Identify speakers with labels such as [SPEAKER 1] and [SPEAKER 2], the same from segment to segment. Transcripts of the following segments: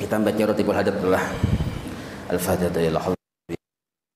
[SPEAKER 1] Kita membaca Ratibul Hadab adalah Al-Fatihah.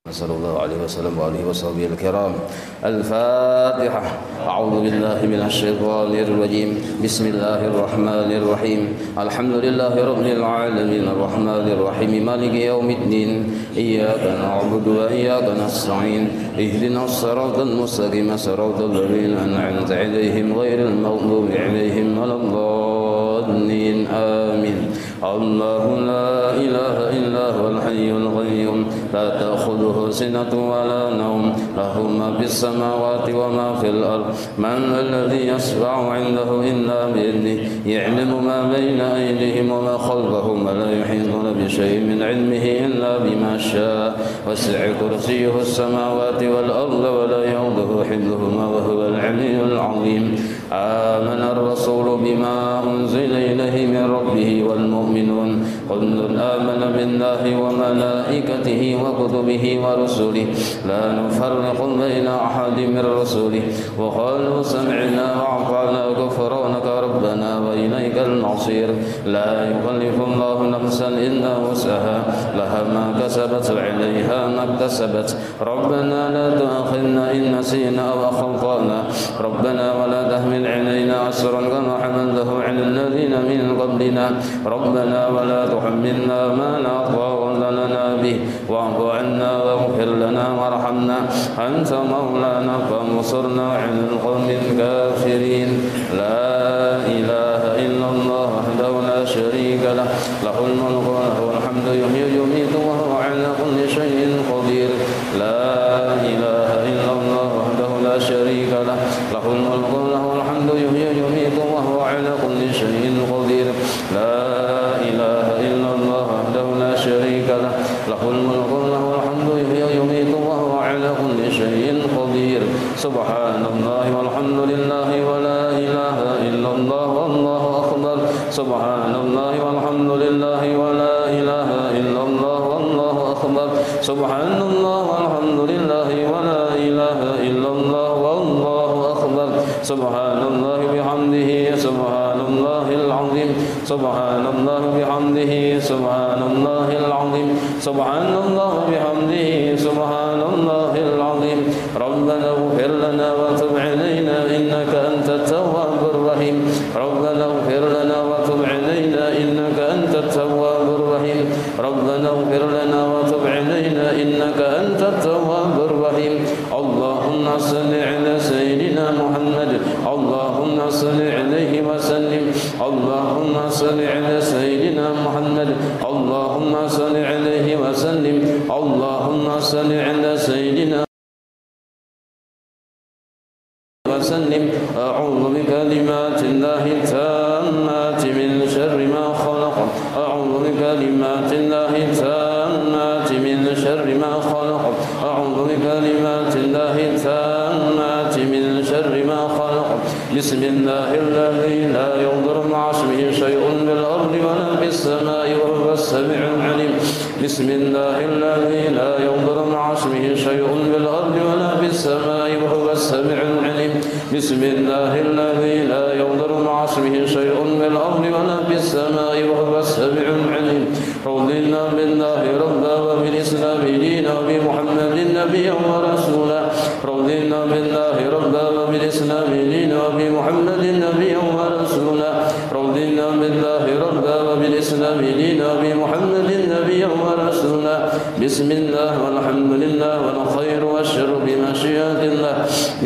[SPEAKER 1] Sallallahu alaihi wasallam wa alihi washabihi al-kiram. Al-Fatihah. A'udzu billahi minasy syaithanir rajim. Bismillahirrahmanirrahim. Alhamdulillahi rabbil alamin arrahmanir rahim maliki yaumiddin. Iyyaka na'budu wa iyyaka nasta'in. Ihdinas siratal mustaqim siratal ladzina an'amta 'alaihim ghairil maghdubi 'alaihim waladdallin. Amin. Allahu la ilaha illa huwal hayyul qayyum. La ta'khudhuhu سنة ولا نوم له ما في السماوات وما في الأرض من الذي يشفع عنده إلا بإذنه يعلم ما بين أيديهم وما خلفهم ولا يحيطون بشيء من علمه إلا بما شاء وسع كرسيه السماوات والأرض ولا يؤوده حفظهما وهو العلي العظيم آمن الرسول بما أنزل إليه من ربه والمؤمنون كل آمن بالله وملائكته وكتبه ورسله لا نفرق بين أحد من رسله وقالوا سمعنا وأطعنا غفرانك ربنا وإليك المصير لا يكلف الله نفسا إلا وسعها لها ما كسبت وعليها ما اكتسبت ربنا لا تؤاخذنا إن نسينا أو أخطأنا ربنا ولا تحمل علينا إصرا كما حملته على الذين من قبلنا ربنا ولا تحملنا ما لا طاقة لنا به واعف عنا واغفر لنا وارحمنا أنت مولانا فانصرنا على القوم الكافرين لا إله إلا الله وحده لا شريك له له الملك وله الحمد يحيي ويميت وهو على كل شيء قدير لا إله إلا الله وحده لا شريك له له الملك وله الحمد يحيي ويميت وهو على كل شيء قدير لا إله إلا الله وحده لا شريك له له الملك وله الحمد يحيي ويميت وهو على كل شيء قدير سبحان الله والحمد لله ولا إله إلا الله والله أكبر سبحان الله والحمد لله ولا إله إلا الله والله أكبر سبحان الله والحمد لله ولا إله إلا الله والله أكبر سبحان الله بحمده سبحان الله العظيم سبحان الله بحمده سبحان الله العظيم سبحان الله بحمده سبحان الله العظيم ربنا اغفر لنا وتب علينا إنك أنت التواب الرحيم ربنا اغفر لنا وتب علينا إنك أنت التواب الرحيم ربنا اغفر لنا وتب علينا إنك أنت التواب الرحيم اللهم صل على سيدنا محمد اللهم صل عليه وسلم اللهم صل على سيدنا محمد اللهم صل عليه وسلم اللهم صل على سيدنا وسلم أعوذ بكلمات الله التامات من شر ما خلق أعوذ بكلمات الله التامات من شر ما خلق أعوذ بكلمات الله التامات من شر ما خلق بسم الله الذي لا يضر مع اسمه شيء بالأرض ولا في السماء وهو السميع العليم بسم الله الذي لا يضر مع اسمه شيء بالأرض ولا في السماء وهو السميع العليم بسم الله الذي لا يضر مع اسمه شيء بالأرض ولا في السماء وهو السميع العليم رضينا بالله ربا وبالإسلام دينا وبمحمد نبيا ورسولا رضينا بالله ربا وبالإسلام دينا وبمحمد نبيا ورسولا رضينا بالله ربا وبالإسلام دينا وبمحمد نبيا ورسولا بسم الله والحمد لله والخير والشر بمشيئة الله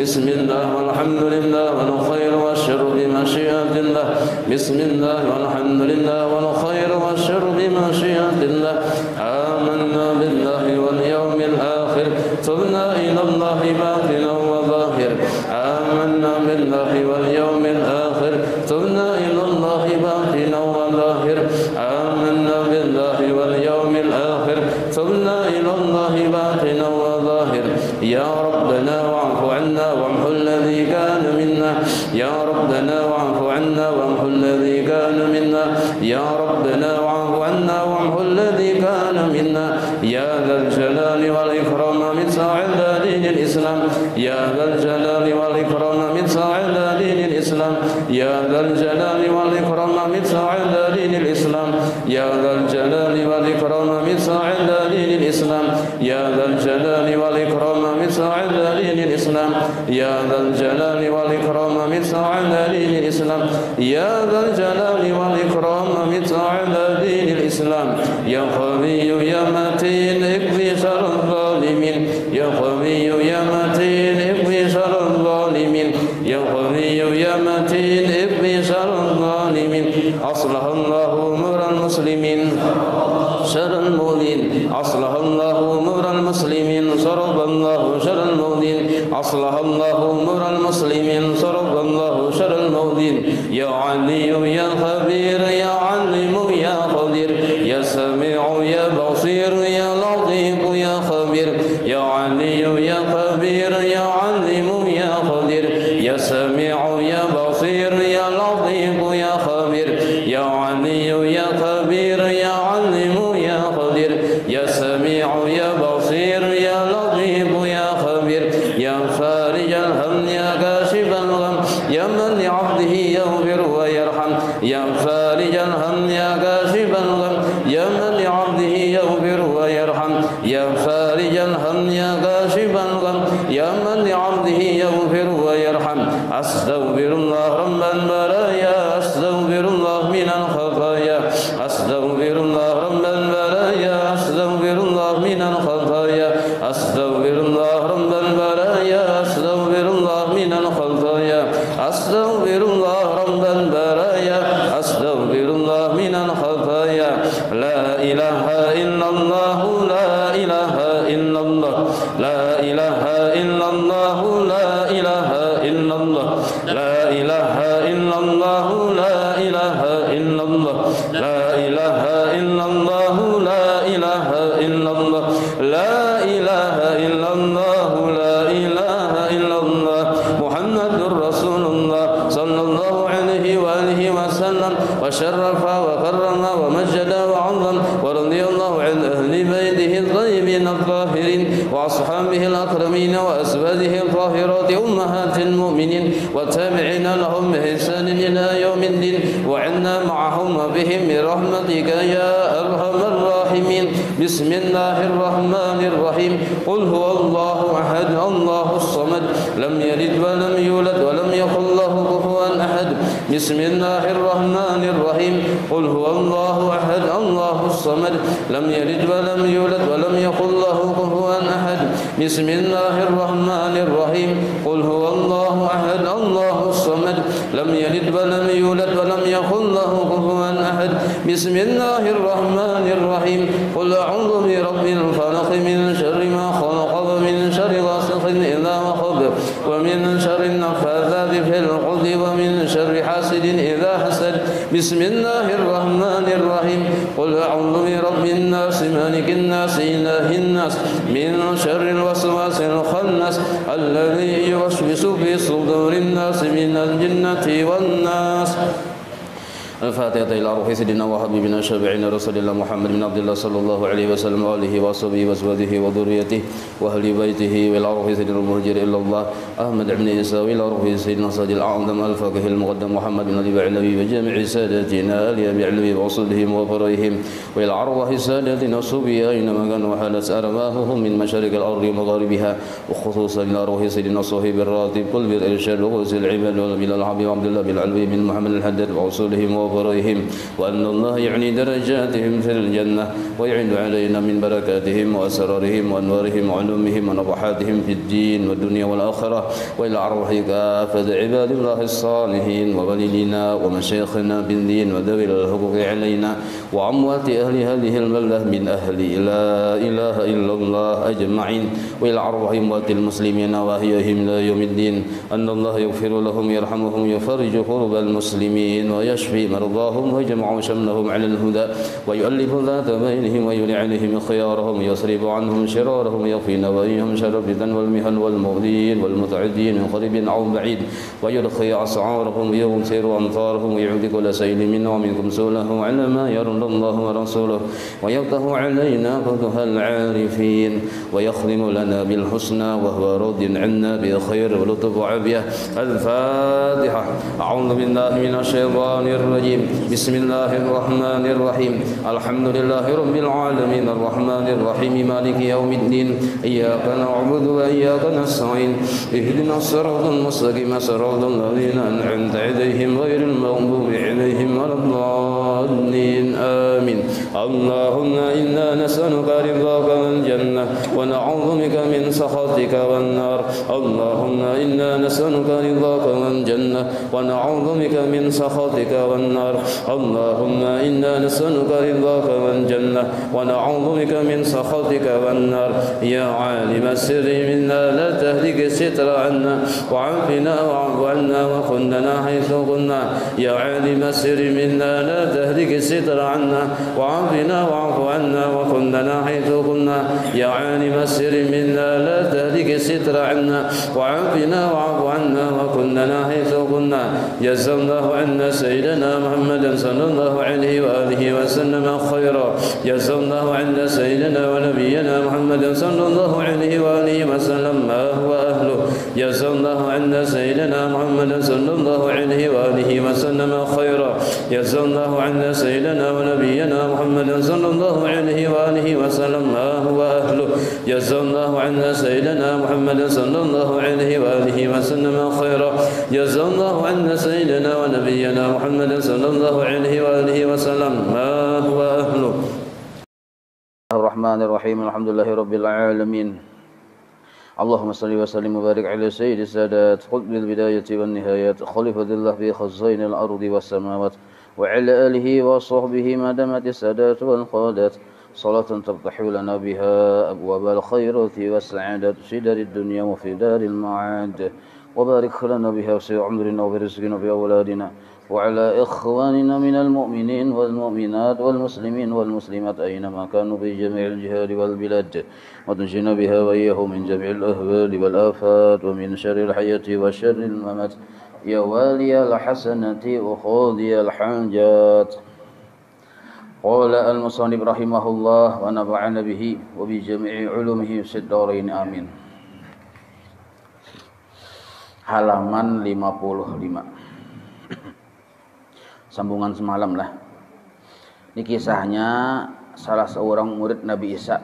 [SPEAKER 1] بسم الله والحمد لله والخير والشر بمشيئة الله بسم الله والحمد لله والخير والشر بمشيئة الله آمنا بالله واليوم الآخر تبنا إلى الله باطنا وظاهر آمنا بالله واليوم الآخر تبنا إلى الله باطنا وظاهر آمنا بالله واليوم الآخر تبنا إلى الله باطنا وظاهر يا ربنا واعف عنا وامحو الذي كان منا يا ربنا واعف عنا وامحو الذي كان منا يا ربنا واعف عنا وامحو الذي كان منا يا ذا الجلال والإكرام مثل على دين الإسلام يا ذا الجلال والإكرام مثل على دين الإسلام يا ذا الجلال والإكرام مثل على دين الإسلام يا ذا الجلال والإكرام مثل على دين الإسلام يا ذا الجلال والإكرام مثل على دين الإسلام يا ذا الجلال والإكرام مثل على دين الإسلام يا ذا الجلال والإكرام مثل على دين الإسلام يا قوي يا متين اكفي شر الظالمين يا قوي يا متين اكفي شر الظالمين يا قوي يا متين اكفي شر الظالمين أصلح الله أمور المسلمين شر المؤذين أصلح الله أمور المسلمين صرف الله شر المؤذين أصلح الله أمور المسلمين صرف الله شر المؤذين يا علي يا خبير يا عليم يا قدير يا سميع يا بصير يا لطيف يا خبير يا علي يا خبير يا عليم يا قدير يا سميع يا بصير يا لطيف يا خبير يا علي يا خبير يا عليم يا قدير يا سميع يا بصير يا لطيف يا خبير يا فارج الهم يا كاشف الغم يا من لعبده يغفر ويرحم يا فارج الهم يا كاشف الغم يا من لعبده يغفر ويرحم يا فارج الهم يا كاشف الغم يا من لعبده يغفر ويرحم أستغفر الله رب البرايا أستغفر الله من الخطايا أستغفر الله رب البرايا أستغفر الله من الخطايا أستغفر الله رب البرايا أستغفر الله من الخطايا أستغفر الله رب البرايا أستغفر الله من الخطايا لا إله إلا الله لا إله إلا الله لا إله إلا الله لا إله إلا الله لا إله إلا الله لا إله إلا الله لا إله إلا الله لا إله إلا الله لا إله إلا الله لا إله إلا الله محمد رسول الله صلى الله عليه وآله وسلم وشرف وكرم ومجد وعظم ورضي الله عن أهل بيته الطيبين الطاهرين وأصحابه الأكرمين وأزواجه الطاهرات أمهات المؤمنين والتابعين لهم بإحسان إلى يوم الدين وعنا معهم وبهم برحمتك يا أرحم الراحمين بسم الله الرحمن الرحيم قل هو الله أحد الله الصمد لم يلد ولم يولد ولم يكن له كفوا أحد بسم الله الرحمن الرحيم قل هو الله أحد الله الصمد لم يلد ولم يولد ولم يكن له كفوا أحد بسم الله الرحمن الرحيم قل هو الله أحد الله الصمد لم يلد ولم يولد ولم يكن له كفوا أحد بسم الله الرحمن الرحيم قل أعوذ برب الفلق من شر ما خلق ومن شر غاسق إذا وقب ومن شر النفاثات في العقد ومن شر حاسد إذا حسد بسم الله الرحمن الرحيم قل أعوذ برب الناس مالك الناس إله الناس من شر الوسواس الخناس الذي يوسوس في صدور الناس من الجنة والناس الفاتحة إلى روح سيدنا وحبيبنا شفيعنا رسول الله محمد بن عبد الله صلى الله عليه وسلم وآله وصحبه وأزواجه وذريته وأهل بيته وإلى روح سيدنا المهجر إلى الله أحمد بن عيسى وإلى روح سيدنا صادق الأعظم الفقيه المقدم محمد بن أبي علوي وجميع ساداتنا آل أبي علوي وأصولهم وفرائهم وإلى أرواح ساداتنا الصوفية أينما كانوا وحالت أرواحهم من مشارق الأرض ومغاربها وخصوصا إلى روح سيدنا صهيب الراتب قل بالإرشاد وغوث العباد وبلال الحبيب عبد الله بن علوي بن محمد الحداد وأصولهم وفرائهم وأن الله يعني درجاتهم في الجنة ويعد علينا من بركاتهم وأسرارهم وأنوارهم وعلومهم ونفحاتهم في الدين والدنيا والآخرة وإلى أرواح كافة عباد الله الصالحين ووالدينا ومشايخنا بالدين وذوي الحقوق علينا وأموات أهل هذه البلدة من أهل لا إله إلا الله أجمعين وإلى أرواح أموات المسلمين وأحيائهم إلى يوم الدين أن الله يغفر لهم يرحمهم يفرج كرب المسلمين ويشفي مرضاهم ويجمع شملهم على الهدى ويؤلف ذات بينهم ويولي عليهم خيارهم ويصرف عنهم شرارهم ويغفي نواياهم شر الفتن والمحن والمؤذين والمتعدين من قريب أو بعيد ويرخي أسعارهم ويغفر أمطارهم ويعود كل سيل منا ومنكم سؤله على ما يرضى الله ورسوله ويفتح علينا فتح العارفين ويختم لنا بالحسنى وهو راض عنا بخير ولطف وعافية. الفاتحة. أعوذ بالله من الشيطان الرجيم. بسم الله الرحمن الرحيم. الحمد لله رب العالمين الرحمن الرحيم مالك يوم الدين إياك نعبد وإياك نستعين اهدنا الصراط المستقيم صراط الذين أنعمت عليهم غير المغضوب عليهم ولا الضالين آمين. اللهم إنا نسألك رضاك والجنة ونعوذ بك من سخطك والنار. اللهم إنا نسألك رضاك والجنة ونعوذ بك من سخطك والنار. اللهم إنا نسألك رضاك والجنة ونعوذ بك من سخطك والنار. يا عالم السر منا لا تهلك الستر عنا وعافنا واعف عنا وخذنا حيث كنا. يا عالم السر منا لا تهلك الستر عنا وعافنا واعف عنا وخذنا حيث كنا. يا عالم السر منا لا تهلك الستر عنا وعافنا واعف عنا وخذنا حيث كنا. جزا الله عنا سيدنا محمدا صلى الله عليه وآله وسلم خيرا. جزا الله عنا سيدنا ونبينا محمدا صلى الله عليه وآله وسلم ما هو أهله. جزا الله عنا سيدنا محمدا صلى الله عليه وآله وسلم خيرا. جزا الله عنا سيدنا ونبينا محمدا صلى الله عليه وآله وسلم ما هو أهله. جزا الله عنا سيدنا محمدا صلى الله عليه وآله وسلم خيرا. جزا الله عنا سيدنا ونبينا محمدا صلى الله عليه وآله وسلم ما هو أهله. الرحمن الرحيم. الحمد لله رب العالمين. اللهم صل وسلم وبارك على سيد السادات قطب البداية والنهايات خليفة الله في خزين الأرض والسماوات وعلى آله وصحبه ما دامت السادات والقادات صلاة تفتح لنا بها أبواب الخيرات والسعادة في دار الدنيا وفي دار المعاد وبارك لنا بها في عمرنا وبرزقنا بأولادنا وعلى إخواننا من المؤمنين والمؤمنات والمسلمين والمسلمات أينما كانوا في جميع الجهات والبلاد وتنجينا بها وإياه من جميع الأهوال والآفات ومن شر الحياة وشر الممات يا والي الحسنة وقاضي الحاجات. قال المصنف رحمه الله ونفعنا به وبجميع علومه في الدارين آمين. Halaman 55. Sambungan semalam lah. Ini kisahnya salah seorang murid Nabi Isa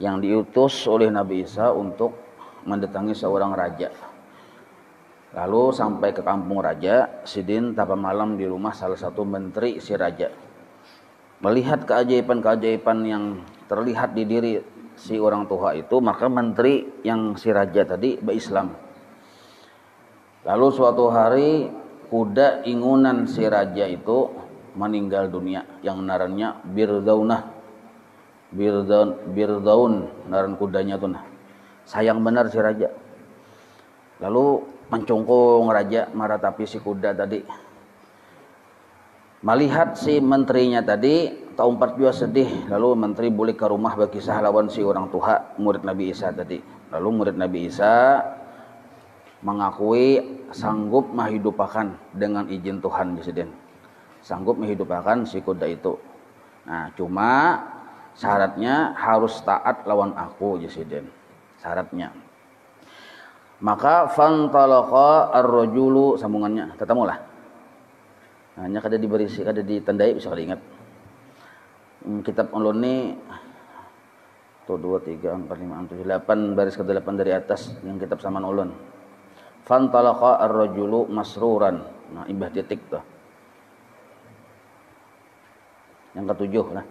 [SPEAKER 1] yang diutus oleh Nabi Isa untuk mendatangi seorang raja. Lalu sampai ke kampung raja, Sidin tapa malam di rumah salah satu menteri si raja. Melihat keajaiban-keajaiban yang terlihat di diri si orang tua itu, maka menteri yang si raja tadi berislam. Lalu suatu hari kuda ingunan si raja itu meninggal dunia yang narannya Birdaun naran kudanya tuh nah. Sayang benar si raja. Lalu mencungkung raja maratapi si kuda tadi. Melihat si menterinya tadi taumpat juga sedih. Lalu menteri balik ke rumah berkisah lawan si orang tua murid Nabi Isa tadi. Lalu murid Nabi Isa mengakui sanggup menghidupakan dengan izin Tuhan Presiden. Sanggup menghidupakan si kuda itu. Nah, cuma syaratnya harus taat lawan aku Presiden. Syaratnya. Maka fantalaqa ar-rajulu sambungannya ketamulah. Hanya kada diberisi, kada ditandai bisa kada ingat. Kitab ulun ni 1 2 3 4 5 6 7 8 baris ke-8 dari atas yang kitab saman ulun. Fantalaqa ar-rajulu masruran. Nah, ibah titik tuh. Yang ketujuh nah.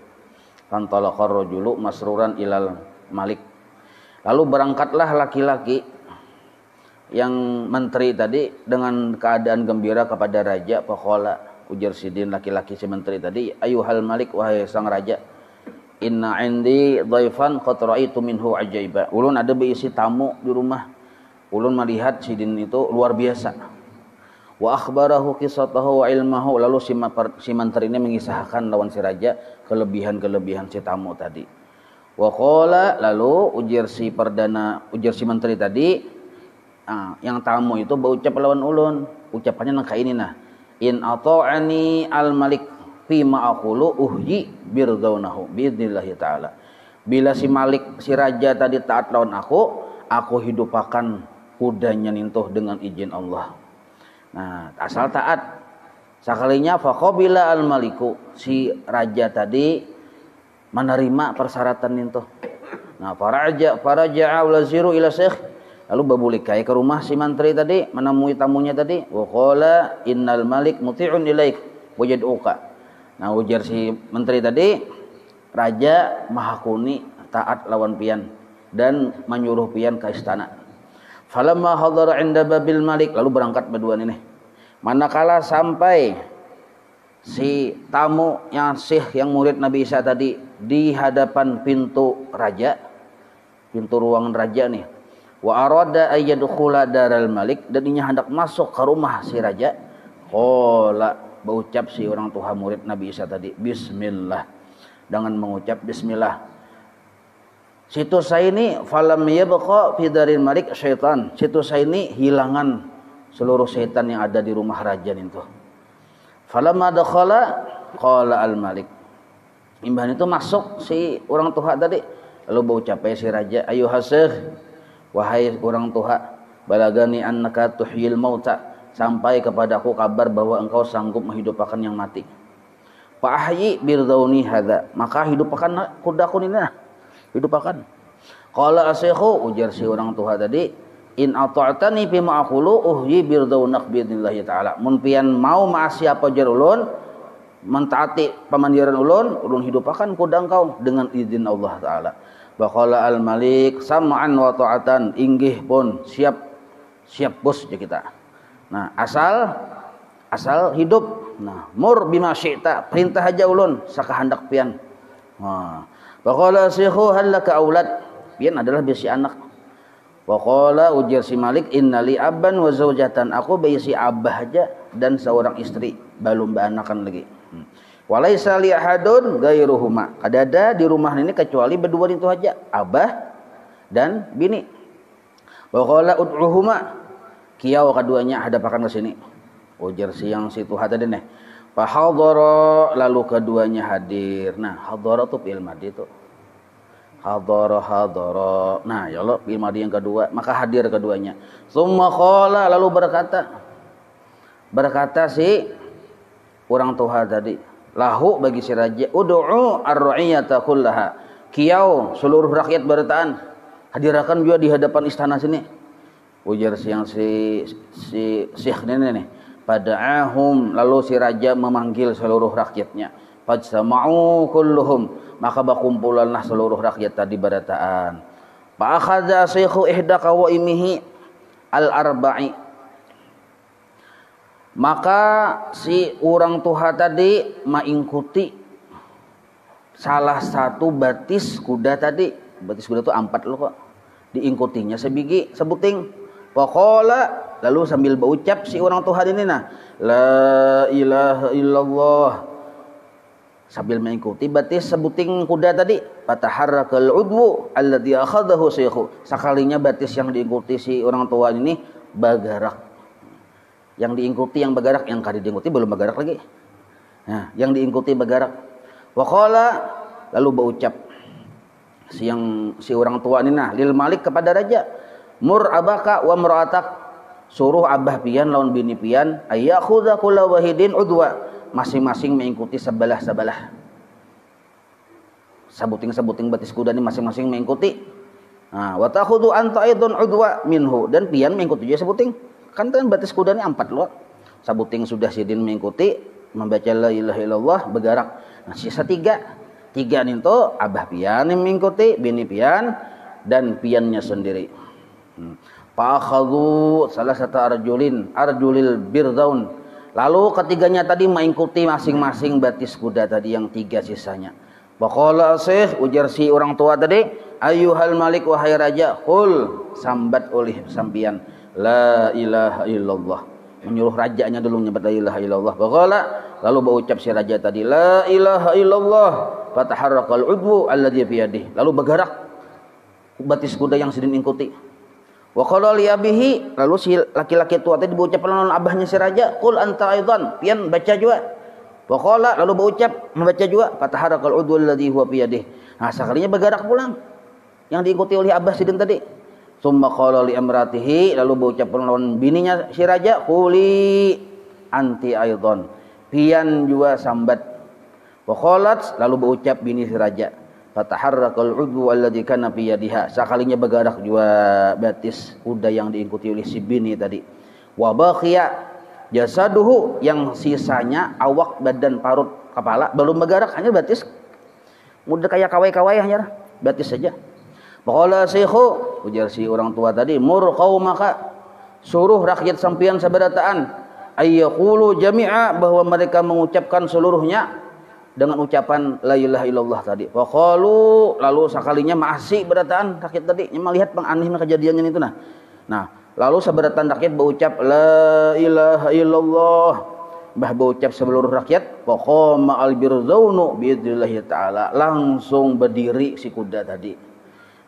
[SPEAKER 1] Fantalaqa ar-rajulu masruran ilal malik. Lalu berangkatlah laki-laki yang menteri tadi dengan keadaan gembira kepada raja. Faqala ujar Sidin laki-laki si menteri tadi, ayuhal malik wahai sang raja. Inna indi dhaifan qad ra'aitu minhu ajaiba. Ulun ada berisi tamu di rumah. Ulun melihat Sidin itu luar biasa.
[SPEAKER 2] Wa akhbarahu qissatahu wa ilmahu, lalu si menteri ini mengisahkan lawan si raja kelebihan-kelebihan si tamu tadi. Wa qala, lalu ujar si menteri tadi, yang tamu itu berucap lawan ulun, ucapannya nang ini nah, in ata'ani al malik fi ma aqulu uhyi birdaunahu biidznillah taala. Bila si malik, si raja tadi taat lawan aku hidupakan kudanya nintuh dengan izin Allah. Nah, asal taat. Sekalinya faqabila al maliku, si raja tadi menerima persyaratan itu. Nah, faraja'a walaziru ila syekh, lalu babulikai ke rumah si menteri tadi, menemui tamunya tadi. Wa qala innal malik muti'un ilaik wa yad'uka. Nah, ujar si menteri tadi, raja maha kuni taat lawan pian dan menyuruh pian ke istana. Falamma hadara 'inda babil malik, lalu berangkat berduaan ini. Manakala sampai si tamu yang syekh yang murid Nabi Isa tadi di hadapan pintu raja, pintu ruangan raja nih. Wa arada ayyadkhula daral malik, dan dia hendak masuk ke rumah si raja. Qala, berucap si orang tua murid Nabi Isa tadi, bismillah, dengan mengucap bismillah. Situ saya ini falam yabqa fi daril malik syaitan. Situ saya ini hilangan seluruh setan yang ada di rumah raja itu. Falamma dakhala qala al malik. Imbahan itu masuk si orang tua tadi, lalu berucap si raja, ayuhas syekh, wahai orang tua, balagani annaka tuhyil mauta, sampai kepadaku kabar bahwa engkau sanggup menghidupkan yang mati. Fa ahyi birdauni hadza, maka hidupkan kudaku ini nah. Hidupkan. Qala asyikhu, ujar si orang tua tadi, in ata'tani fi ma aqulu uhyi birdaunak biidznillah taala. Mun pian mau maasi apa jar ulun, mentaati pamandiran ulun hidupkan kudang kau dengan izin Allah taala. Baqala al malik sam'an wa ta'atan, inggih pun siap bos je kita. Nah, asal hidup. Nah, mur bima syi'ta, perintah aja ulun sakahandak pian. Nah, waqala syekhu hal laka aulad, pian adalah bisi anak. Waqala, ujar si malik, innali abban wa zaujatan, aku bisi abah aja dan seorang istri, belum beranakan lagi. Walaisa li ahadun ghairuhuma, ada di rumah ini kecuali berdua itu aja, abah dan bini. Waqala ud'uhuma, kiau keduanya hadapakan ke sini. Ujar si Tuhan tadi nih. Fa hadara, lalu keduanya hadir. Nah, hadara itu fi'il madhi itu. Hadara. Nah, ya Allah, fi'il madhi yang kedua, maka hadir keduanya. Summa qala, lalu berkata si orang tua tadi, lahu bagi si raja, ud'u ar-ra'iyata kullaha, kiau seluruh rakyat bertaan, hadirkan juga di hadapan istana sini. Ujar si syekh ini nih, pada'ahum, lalu si raja memanggil seluruh rakyatnya. Fajtama'u kulluhum, maka berkumpulanlah seluruh rakyat tadi berataan. Fa akhadha syekhu ihda qawaimihi al-arba'i, maka si orang tua tadi mengikuti salah satu batis kuda tadi. Batis kuda itu 4 loh kok. Diikutinya sebiji sebuting. Faqala, lalu sambil berucap si orang Tuhan ini nah, la ilaha illallah, sambil mengikuti batis sebuting kuda tadi. Fataharrakal udwu alladhi akhadahu syekhu, sekalinya batis yang diikuti si orang tua ini bergerak. Yang diikuti yang bergerak, yang kali diikuti belum bergerak lagi. Nah, yang diikuti bergerak. Waqala, lalu berucap si orang tua ini nah, lil malik kepada raja, mur abaka wa mur'atak, suruh abah pian lawan bini pian, ayakhudha kullu wahidin udwa, masing-masing mengikuti sebelah sabuting batis kuda ini masing-masing mengikuti. Nah, wa takhudhu anta aidun udwa minhu, dan pian mengikuti juga sebuting. Kan batis kuda ini 4 loh. Sabuting sudah sidin mengikuti, membaca la ilaha illallah, bergerak. Nah, sisa 3 itu abah pian yang mengikuti, bini pian, dan piannya sendiri. Fa'akhadhu salah satu arjulil birdaun, lalu ketiganya tadi mengikuti masing-masing batis kuda tadi yang 3 sisanya. Waqala syekh, ujar si orang tua tadi, ayyuhal malik, wahai raja, qul, sambat oleh sampian, la ilaha illallah, menyuruh rajanya dulu nyebut la ilaha illallah. Faqala, lalu berucap si raja tadi la ilaha illallah, fataharraqal udwu alladhi fi yadihi, lalu bergerak batis kuda yang sedang ikuti. Wa qala li abihi, lalu si laki-laki tua tadi berucap lawan abahnya si raja, qul anta aidan, pian baca juga. Wa qala, lalu berucap membaca juga, fataharraqal udwu alladhi huwa fi yadihi. Nah, sekalinya bergerak pulang yang diikuti oleh abah sidin tadi. Summa qala li amratihi, lalu berucap lawan bininya si raja, quli anti aidan, pian juga sambat. Wa qalat, lalu berucap bini si raja, fataharraqal udwu alladhi kana fi yadiha, sekalinya bergerak juga batis kuda yang diikuti oleh si bini tadi. Wa baqiya jasaduhu, yang sisanya awak badan parut kepala belum bergerak, hanya batis mudah kayak kawai-kawai hanya batis saja. Qala syekhu, ujar si orang tua tadi, mur qaumaka, suruh rakyat sampian sabarataan, ayyaqulu jami'a, bahwa mereka mengucapkan seluruhnya dengan ucapan la ilaha illallah tadi. Faqalu, lalu sekalinya masih berataan rakyat tadi melihat penganehnya kejadiannya itu nah lalu sabarataan rakyat berucap la ilaha illallah, bah berucap seluruh rakyat, faqama albirzaunu biidznillah taala, langsung berdiri si kuda tadi.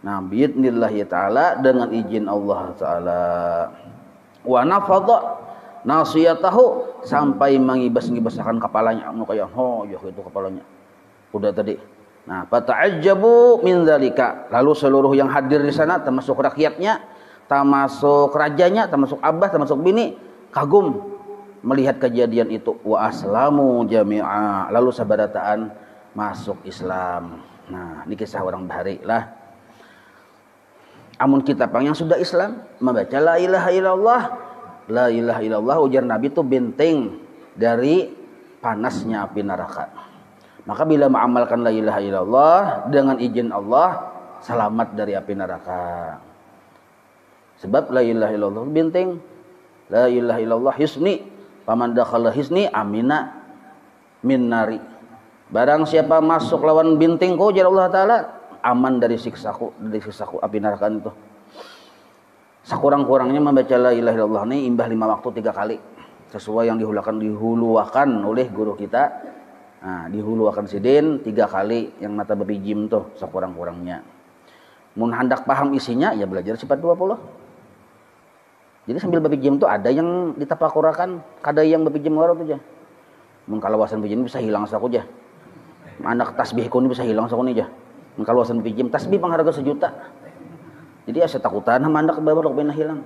[SPEAKER 2] Nah, biidznillah ta'ala, dengan izin Allah Ta'ala. Wa nafadha nasiyatahu, sampai mengibas-ngibaskan kepalanya, kayak itu kepalanya kuda tadi. Nah, fata'ajjabu min dzalika, lalu seluruh yang hadir di sana termasuk rakyatnya, termasuk rajanya, termasuk abah, termasuk bini, kagum melihat kejadian itu. Wa aslamu jami'a, lalu sabarataan masuk Islam. Nah, ini kisah orang bahari lah. Amun kita yang sudah Islam membaca la ilaha illallah, la ilaha illallah, ujar Nabi itu benteng dari panasnya api neraka. Maka bila mengamalkan la ilaha illallah dengan izin Allah, selamat dari api neraka. Sebab la ilaha illallah benteng, la ilaha illallah hisni, paman dakhala hisni amina min nari. Barang siapa masuk lawan bentengku, ujar Allah Ta'ala, aman dari siksaku api neraka itu. Sekurang-kurangnya membaca la ilaha illallah ini imbah 5 waktu 3 kali, sesuai yang dihuluakan oleh guru kita. Nah, dihuluakan sidin 3 kali yang mata babi jim tuh sekurang-kurangnya. Mun hendak paham isinya ya belajar sifat 20. Jadi sambil babi jim tuh ada yang ditapakurakan, ada yang babi jim luar tuh aja. Mun kalawasan babi jim bisa hilang sakuja. Anak tasbih kun bisa hilang sakuni aja. Kalau wasan pinjam tasbih pangharga 1 juta. Jadi asa takutan mandak babar pina hilang.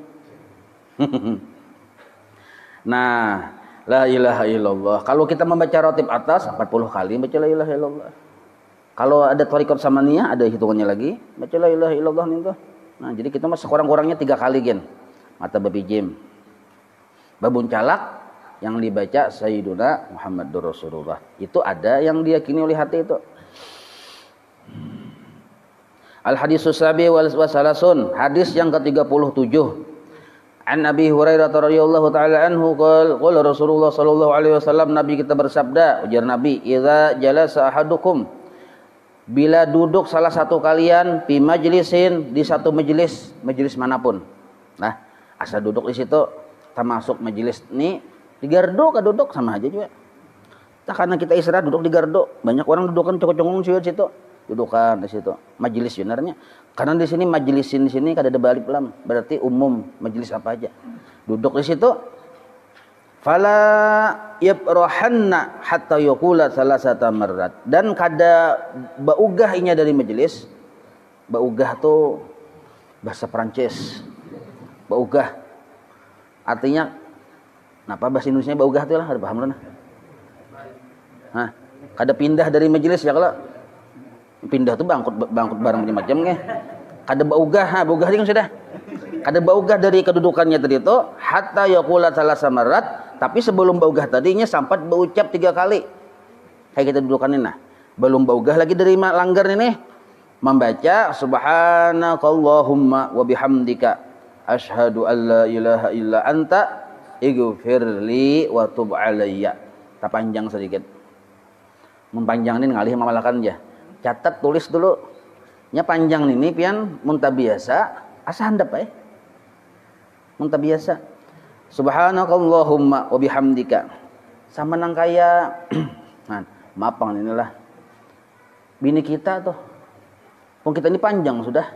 [SPEAKER 2] Nah, la ilaha illallah. Kalau kita membaca rotib atas 40 kali baca la ilaha illallah. Kalau ada thariqat samaniyah ada hitungannya lagi, baca la ilaha illallah nih tuh. Nah, jadi kita mah sekurang-kurangnya 3 kali gen. Mata babi jim. Babun calak yang dibaca Sayyiduna Muhammadur Rasulullah. Itu ada yang diyakini oleh hati itu. Al-hadisus sabi wal wasalasun, hadis yang ke-37. An Abi Hurairah radhiyallahu taala anhu qala Rasulullah sallallahu alaihi wasallam, Nabi kita bersabda, ujar Nabi, idza jalasa ahadukum, bila duduk salah satu kalian fi majlisin, di satu majelis manapun. Nah, asal duduk di situ termasuk majelis ini di gardo ka duduk sama aja juga. Tak karena kita istirahat duduk di gardo, banyak orang dudukan cokong-cokong di situ. Dudukan di situ majelis sebenarnya, karena di sini majelisin di sini kada ada balik lam, berarti umum majelis apa aja duduk di situ. Fala yabrahanna hatta yaqula salasata marrat, dan kada baugah inya dari majelis. Baugah tuh bahasa Prancis, baugah artinya napa bahasa Indonesia baugah tuh lah, ada paham lah. Nah, kada pindah dari majelis ya, kalau pindah tuh bangkut barang macam-macam nge. Kada baugah, baugah ini kan sudah. Kada baugah dari kedudukannya tadi itu hatta yaqula salasa marrat, tapi sebelum baugah tadinya sampai berucap 3 kali. Kayak kita dudukan ini nah. Belum baugah lagi dari langgar ini membaca subhanakallahumma wa bihamdika asyhadu an la ilaha illa anta ighfirli wa tub alayya. Tak panjang sedikit. Mempanjangin ngalih memalakan aja. Catat tulis dulu. Nya panjang ini pian mun biasa asa handap munta biasa. Subhanakallahumma wa bihamdika. Sama nang kaya nah, maapang inilah bini kita tuh. Pun kita ini panjang sudah.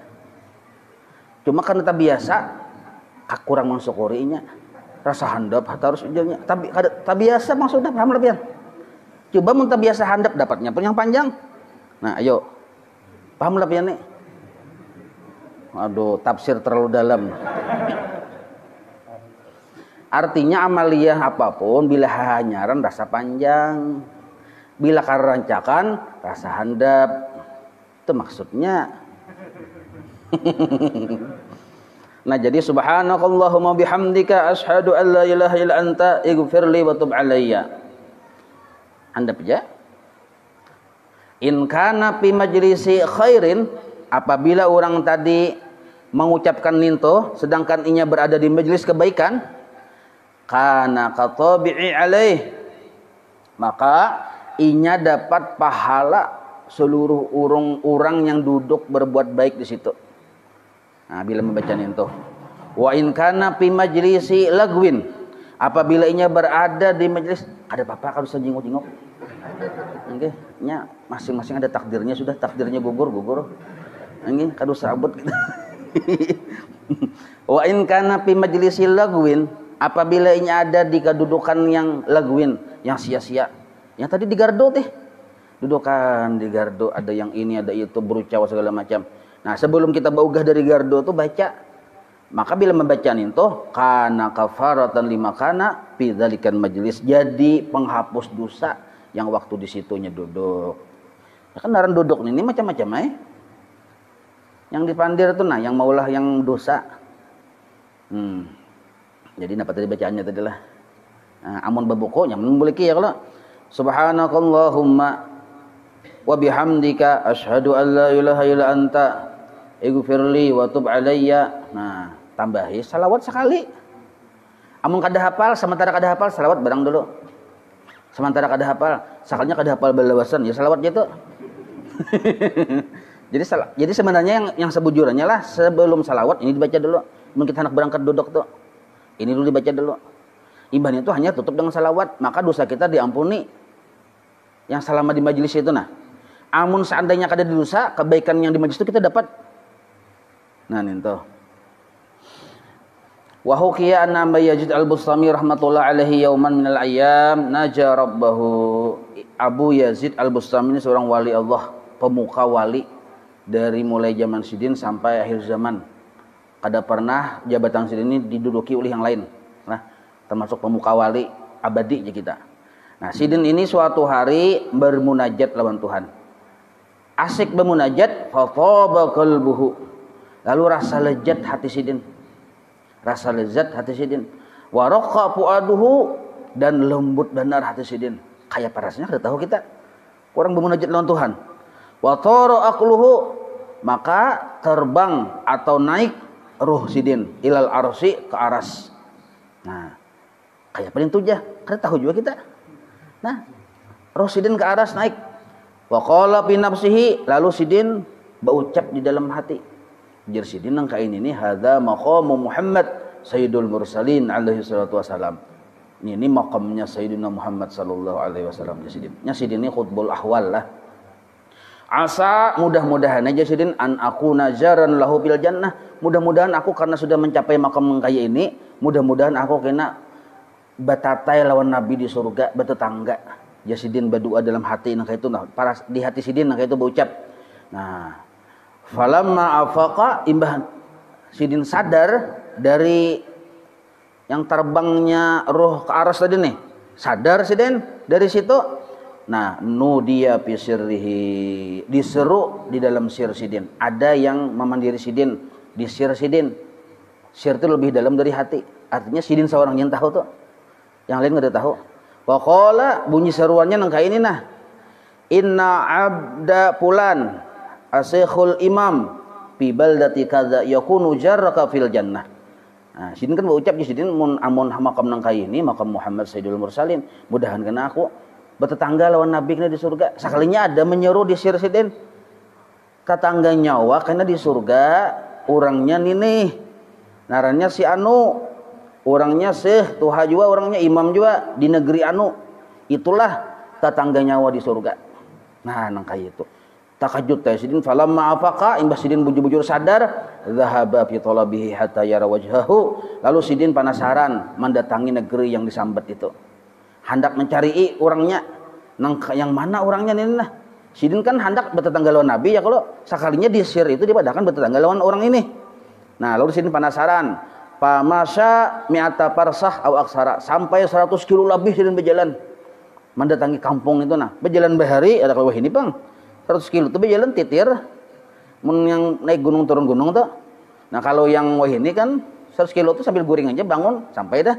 [SPEAKER 2] Cuma karena tak biasa kurang mensyukurinya. Rasa handap harus ujungnya. Tak biasa maksudnya paham lebih. Coba mun tak biasa handap dapatnya pun yang panjang. Nah, ayo. Paham lebih nih. Aduh, tafsir terlalu dalam. Artinya amaliyah apapun bila hanyaran rasa panjang, bila karancakan rasa handap. Itu maksudnya. Nah, jadi subhanakallahumma bihamdika asyhadu an la ilaha illa anta ighfirli wa tub alayya. Handap aja. In kana fi majlisi khairin, apabila orang tadi mengucapkan ninto sedangkan inya berada di majelis kebaikan, kana qatabi'i alaih, maka inya dapat pahala seluruh orang yang duduk berbuat baik di situ. Nah, bila membaca ninto. Wa in kana fi majlisi lagwin, apabila inya berada di majelis ada apa-apa kalau sejinguk-jinguk. Nggih, nya masing-masing ada takdirnya, sudah takdirnya gugur. Nggih, kadu sabut gitu. Wa in kana fi majlisi lagwin, apabila inya ada di kedudukan yang lagwin, yang sia-sia. Yang tadi di gardo teh. Dudukan di gardo ada yang ini, ada itu, berucawa segala macam. Nah, sebelum kita baugah dari gardo tuh baca. Maka bila membaca itu kana kafaratan lima kana fi dzalikan majlis, jadi penghapus dosa yang waktu di situnya duduk. Ya kan naran duduk ini macam-macam Yang dipandir tuh yang maulah yang dosa. Jadi apa tadi bacaannya tadi lah. Nah, amun babukonya boleh ya kalau subhanakallahumma wa bihamdika asyhadu an la ilaha illa anta ighfirli wa tub alayya. Nah, tambahi salawat sekali. Amun kada hafal, sementara kada hafal salawat barang dulu. Sementara kada hafal, sakalnya kada hafal balawasan ya salawat gitu. Jadi sebenarnya yang sebujurannya lah sebelum salawat ini dibaca dulu. Mungkin kita anak berangkat duduk tuh. Ini dulu dibaca dulu. Ibadah itu hanya tutup dengan salawat, maka dosa kita diampuni. Yang selama di majelis itu amun seandainya kada dosa, kebaikan yang di majelis itu kita dapat. Nah, ninto. Wa hukiya anna Yazid al-Bustami rahmatullah alaihi yauman minal ayyam naja rabbahu. Abu Yazid al-Bustami ini seorang wali Allah, pemuka wali dari mulai zaman Sidin sampai akhir zaman. Kada pernah jabatan Sidin ini diduduki oleh yang lain. Nah, termasuk pemuka wali abadi aja kita. Nah, Sidin ini suatu hari bermunajat lawan Tuhan. Asik bermunajat, fataba qalbuhu. Lalu rasa lezat hati Sidin. Rasa lezat hati Sidin. Wa raqqa fuaduhu, dan lembut benar hati Sidin. Kayak parasnya kada tahu kita. Orang bermunajat lawan Tuhan. Wa tara aqluhu, maka terbang atau naik ruh Sidin ilal arsy, ke aras. Nah, kayak paling tujah, kada tahu juga kita. Nah, roh Sidin ke aras naik. Wa qala fi nafsihi, lalu Sidin berucap di dalam hati. Jer Sidin nang kain ini hadza maqamu Muhammad sayyidul mursalin alaihi salatu wasalam. Ini makamnya Sayyidina Muhammad sallallahu alaihi wasallam ya Sidin. Nya Sidin ini khutbul ahwal lah. Asa, mudah-mudahan aja Sidin an aku nazaran lahu fil jannah. Mudah-mudahan aku karena sudah mencapai makam kaya ini, mudah-mudahan aku kena batatai lawan Nabi di surga, bertetangga. Ya Sidin berdoa dalam hati nang itu para di hati Sidin nang itu berucap. Nah, falamma afaqa, imbah Sidin sadar dari yang terbangnya roh ke aras tadi nih. Sadar Sidin dari situ. Nah, nudiya fi sirrihi, diseru di dalam sir Sidin. Ada yang memandiri Sidin di sir Sidin. Sir itu lebih dalam dari hati. Artinya Sidin seorang yang tahu tuh. Yang lain enggak tahu. Wa qala, bunyi seruannya nang kayak ini inna abda fulan asyikhul imam fi baldati kadza yakunu jarraka fil jannah. Nah, Sidin kan berucap di Sidin mun amun makam nang kayak ini, makam Muhammad Sayyidul Mursalin, mudahan kena aku bertetangga lawan Nabi kena di surga. Sekalinya ada menyeru di sir Sidin. Tetangga nyawa kena di surga, orangnya nih. Narannya si anu. Orangnya syekh, tuha juga, orangnya imam juga di negeri anu. Itulah tetangga nyawa di surga. Nah, nang kayak itu. Takajud teh sidin falamma afaqa imbas sidin bujur-bujur sadar zahaba fi talabihi hatta yara wajhahu. Lalu sidin penasaran mendatangi negeri yang disambat itu. Hendak mencari orangnya. Nang yang mana orangnya ini nah. Sidin kan hendak bertetangga lawan Nabi ya, kalau sekalinya disir itu dipadakan bertetangga lawan orang ini. Nah, lalu sidin penasaran. Pamasya mi'ata parsah aw aksara, sampai 100 kilo lebih sidin berjalan mendatangi kampung itu nah. Berjalan bahari ada kalau ini Bang. 100 kilo itu berjalan titir. Mun yang naik gunung turun gunung tuh. Nah, kalau yang wah ini kan 100 kilo itu sambil guring aja bangun sampai dah.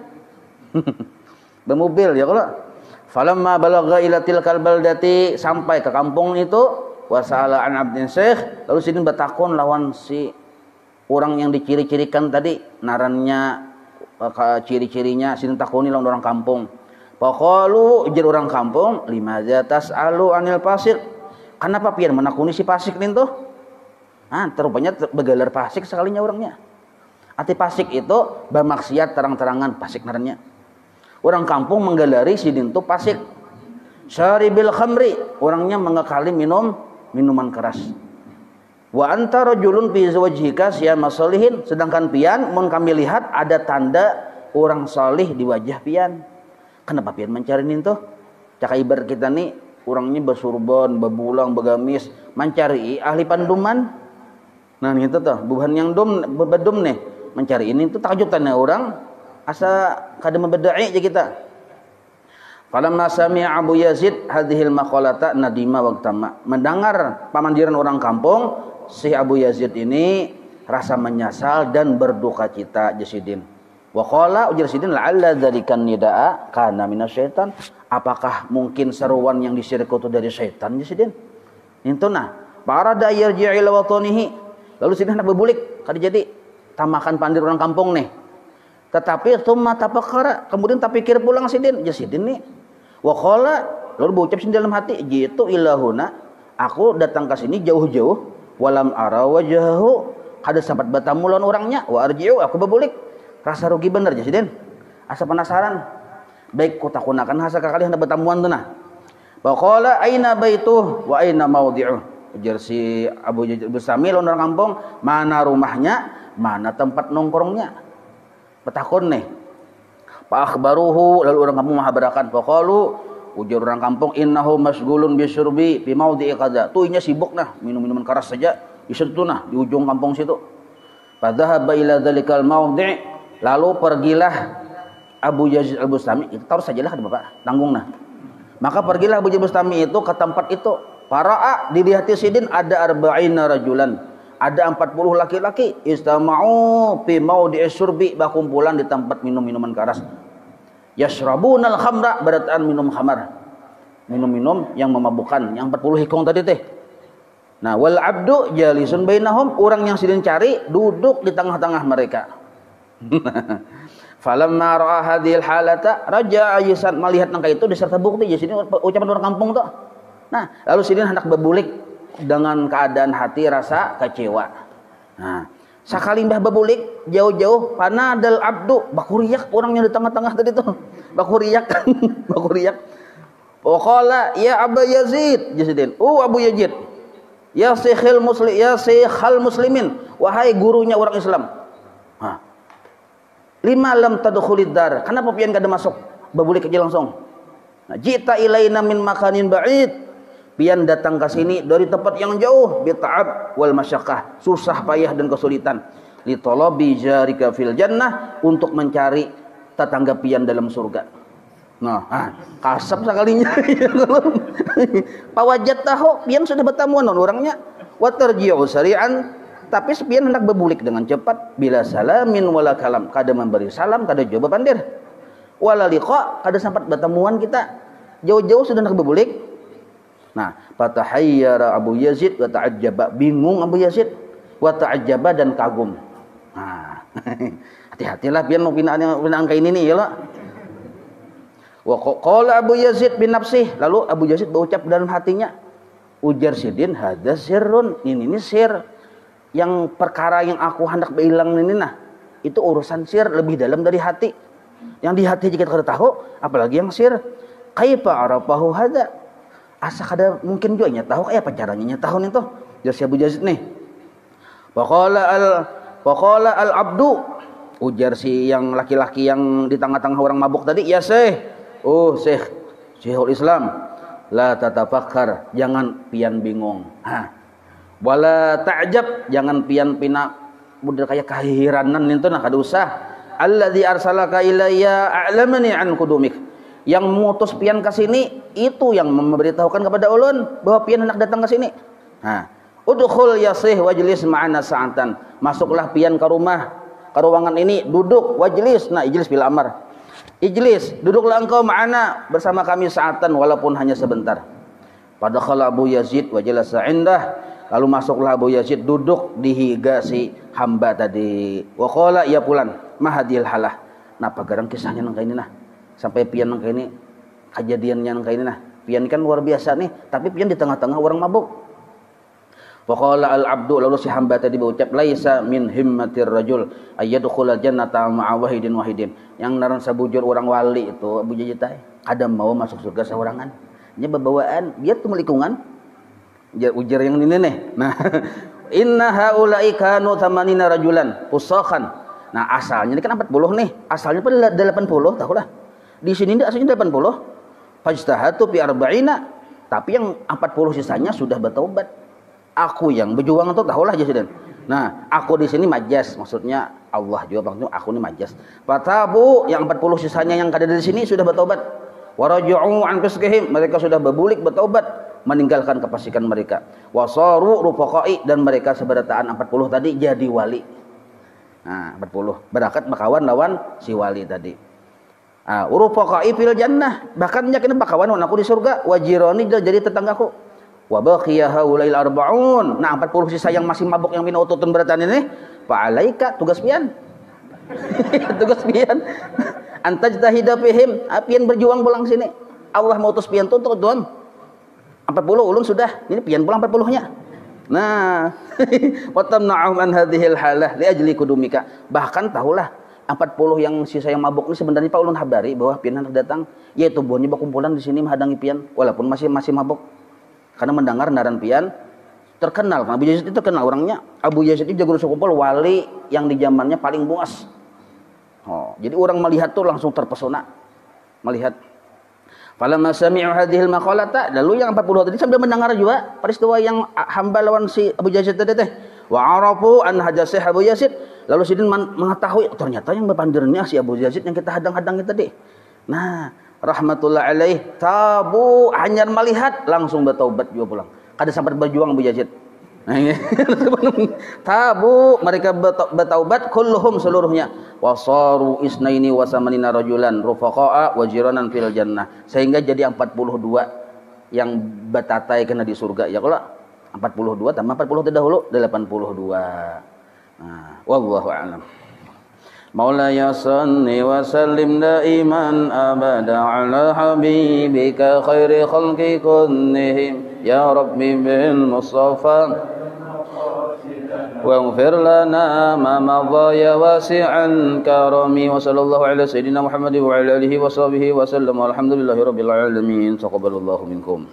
[SPEAKER 2] Bermobil ya kalau. Falamma balagha ila tilkal baldati, sampai ke kampung itu wasala an abdin syekh, lalu sidin bertakon lawan si orang yang diciri-cirikan tadi, narannya ciri-cirinya sidin takoni lawan orang kampung. Faqalu jar orang kampung, limadza tas'alu anil fasik? Kenapa pian menakuni si fasik nih tuh? Ah, terupanya begalar fasik sekalinya orangnya. Arti fasik itu bermaksiat terang-terangan, fasik narannya. Orang kampung menggalari sidin itu fasik. Syaribil khamri, orangnya mengekali minum minuman keras. Wa anta rajulun fi wajhika siyama sholihin, sedangkan pian mun kami lihat ada tanda orang salih di wajah pian. Kenapa pian mencari itu? Cak ibar kita nih orangnya bersurban, berbulang, bergamis, mencari ahli panduman. Nah, gitu tuh, bukan yang bedum nih, mencari ini tuh tajutannya orang asa kada membedai aja kita. Falamma sami'a Abu Yazid hadhil maqalata nadima waqtama. Mendengar pamandiran orang kampung, si Abu Yazid ini rasa menyesal dan berduka cita jasidin. Wa qala ujar sidin la'alla dzalikan nidaa kana minasyaitan. Apakah mungkin seruan yang disiriku itu dari syaitan jasidin? Itu nah, para dayar ji'il watanihi. Lalu sidin hendak berbulik, kada jadi tamakan pandir orang kampung nih. Tetapi tsumma tafakkara, kemudian tak pikir pulang sidin, jasidin nih. Wa qala, lalu berucap sidin dalam hati, jitu ilahuna, aku datang ke sini jauh-jauh, walam ara wajhahu, kada sempat bertemu lawan orangnya, wa arji'u, aku berbulik. Rasa rugi bener jasidin. Asa penasaran. Baik ku takunakan hasa kakali hendak bertemuan tuh nah. Wa qala aina baituh wa aina maudhi'uh. Ujar si Abu Yazid Bustami lawan orang kampung, mana rumahnya, mana tempat nongkrongnya. Petakun nih. Fa akhbaruhu, lalu orang kampung menghabarkan, faqalu ujar orang kampung innahu masghulun bisyurbi fi maudhi'i qadza. Tuh inya sibuk nah minum-minuman keras saja di situ nah di ujung kampung situ. Fadhahaba ila dzalikal maudhi', lalu pergilah Abu Yazid Al-Bustami, itu taruh sajalah Bapak, tanggung nah. Maka pergilah Abu Yazid Al-Bustami itu ke tempat itu. Para'a, dilihat sidin ada arba'ina rajulan. Ada 40 laki-laki istama'u fi maudhi'i syurbi, berkumpulan di tempat minum-minuman keras. Yashrabunal khamra, berataan minum khamar. Minum-minum yang memabukkan, yang 40 hikong tadi teh. Nah, wal abdu jalisun bainahum, orang yang sidin cari duduk di tengah-tengah mereka. Falamma ra'a hadhil halata raja'a Yisan, melihat nangka itu diserta bukti jadi sini ucapan orang kampung tuh. Nah, lalu sidin hendak berbulik dengan keadaan hati rasa kecewa. Nah, sakali mbah berbulik jauh-jauh panadal abdu, bakuriyak orangnya di tengah-tengah tadi tuh. Bakuriyak. Bakuriyak. Waqala ya Abu Yazid, jasidin. Abu Yazid. Ya Syekhul Muslim, ya Syekhul Muslimin, wahai gurunya orang Islam. Nah, lima lam tadkhulid dar, kenapa pian kada masuk berbulik aja langsung? Nah, jita ilaina min makanin ba'id, pian datang ke sini dari tempat yang jauh, bita'ab wal masyaqqah, susah payah dan kesulitan, li talabi jarika fil jannah, untuk mencari tetangga pian dalam surga. Nah, kasap sekalinya. Pawajat tahu pian sudah bertemu dengan orangnya, wa tarji'u sari'an, tapi sepian hendak berbulik dengan cepat, bila salamin wala kalam, kada memberi salam, kada jawab pandir, wala liqa, kada sempat bertemuan kita, jauh-jauh sudah hendak berbulik. Nah, fatahayyara Abu Yazid wa ta'ajjaba, bingung Abu Yazid, wa ta'ajjaba, dan kagum. Nah, hati-hatilah pian pina angka ini nih ya lah. Wa qala Abu Yazid bin nafsih, lalu Abu Yazid berucap dalam hatinya, ujar sidin hadza sirrun, ini sir, yang perkara yang aku hendak bilang ini nah, itu urusan sir lebih dalam dari hati. Yang di hati jika kita tahu, apalagi yang sir. Kaifa arafahu hada? Asa kada mungkin juga nya tahu apa caranya nya tahu nih tuh. Jar si Abu Yazid nih. Faqala al abdu, ujar si yang laki-laki yang di tengah-tengah orang mabuk tadi, ya Syekh. Oh Syekh, Syekhul Islam. La tatafakkar, jangan pian bingung. Wala ta'jab, jangan pian pina budal kayak kahiranan itu nah kada usah. Alladzi arsalaka ilayya a'lamani an qudumik. Yang mutus pian ke sini itu yang memberitahukan kepada ulun bahwa pian hendak datang ke sini. Udkhul ya Syekh wajlis ma'ana sa'atan. Masuklah pian ke rumah, ke ruangan ini, duduk wajlis. Nah, ijlis bil amar. Ijlis, duduklah engkau ma'ana bersama kami sa'atan walaupun hanya sebentar. Padakhala Abu Yazid wa jalasa indah. Lalu masuklah Abu Yazid duduk di higa si hamba tadi. Wa qala ya pulan mahadil halah. Napa garang kisahnya nang kaini nah. Sampai pian nang kaini kejadiannya nang kaini nah. Pian kan luar biasa nih, tapi pian di tengah-tengah orang mabuk. Wa qala al abdu, lalu si hamba tadi berucap laisa min himmatir rajul ayyadkhulal jannata ma'a wahidin wahidin. Yang naran sabujur orang wali itu Abu Yazid teh kada mau masuk surga saorangan. Nya babawaan dia tuh melikungan. Ujar yang ini nih. Nah, inna haula'i kanu 80 rajulan pusakhan. Nah, asalnya ini kan 40 nih. Asalnya pada 80, tahulah. Di sini ini asalnya 80. Fajtahatu fi arba'ina. Tapi yang 40 sisanya sudah bertaubat. Aku yang berjuang itu tahulah jasiden. Nah, aku di sini majas, maksudnya Allah juga maksudnya aku ini majas. Fatabu yang 40 sisanya yang ada di sini sudah bertaubat. Waraju'u an fiskihim, mereka sudah berbulik bertaubat, meninggalkan kefasikan mereka. Wasaru rufaqai, dan mereka seberataan 40 tadi jadi wali. Nah, 40 berakat bakawan lawan si wali tadi. Rufaqai fil jannah, bahkan yakin bakawan aku di surga, wajironi jadi tetanggaku. Wa baqiya haulail arba'un. Nah, 40 sisa yang masih mabuk yang mina ututun beratan ini, fa alaika tugas pian. Tugas pian. Antajtahida fihim, pian berjuang pulang sini. Allah mau utus pian tuh tuan. 40 ulun sudah, ini pian pulang 40-nya. Nah, wa tamna'um an hadhil halah li ajli kudumika. Bahkan tahulah 40 yang sisa yang mabuk ini sebenarnya Pak ulun habari bahwa pian hendak datang, yaitu buahnya berkumpulan di sini menghadangi pian walaupun masih mabuk. Karena mendengar naran pian terkenal, karena Abu Yazid itu terkenal orangnya. Abu Yazid itu jago kumpul wali yang di zamannya paling buas. Jadi orang melihat tuh langsung terpesona melihat. Falamma sami'u hadhil maqalata, lalu yang 40 tadi sambil mendengar juga peristiwa yang hamba lawan si Abu Yazid tadi teh. Wa arafu an hajasih Abu Yazid, lalu sidin mengetahui ternyata yang berpandirnya si Abu Yazid yang kita hadang-hadang tadi. Nah, rahmatullah alaih tabu, hanya melihat langsung bertaubat juga pulang. Kada sempat berjuang Abu Yazid. Tabu, mereka bertaubat kulluhum seluruhnya. Wasaru isnaini wa samanina rajulan rufaqa'a wa jiranan fil jannah. Sehingga jadi 42 yang batatai kena di surga. Ya kalau 42 tambah 40 terdahulu 82. Nah, wallahu a'lam. Maulaya salli wa sallim daiman abada ala habibika khairi khalqi kullihim ya rabbi bil mustafa waghfir lana ma madha ya wasi'an karami wa sallallahu ala sayyidina Muhammad wa ala alihi wa sahbihi wa sallam walhamdulillahi rabbil alamin taqabbalallahu minkum.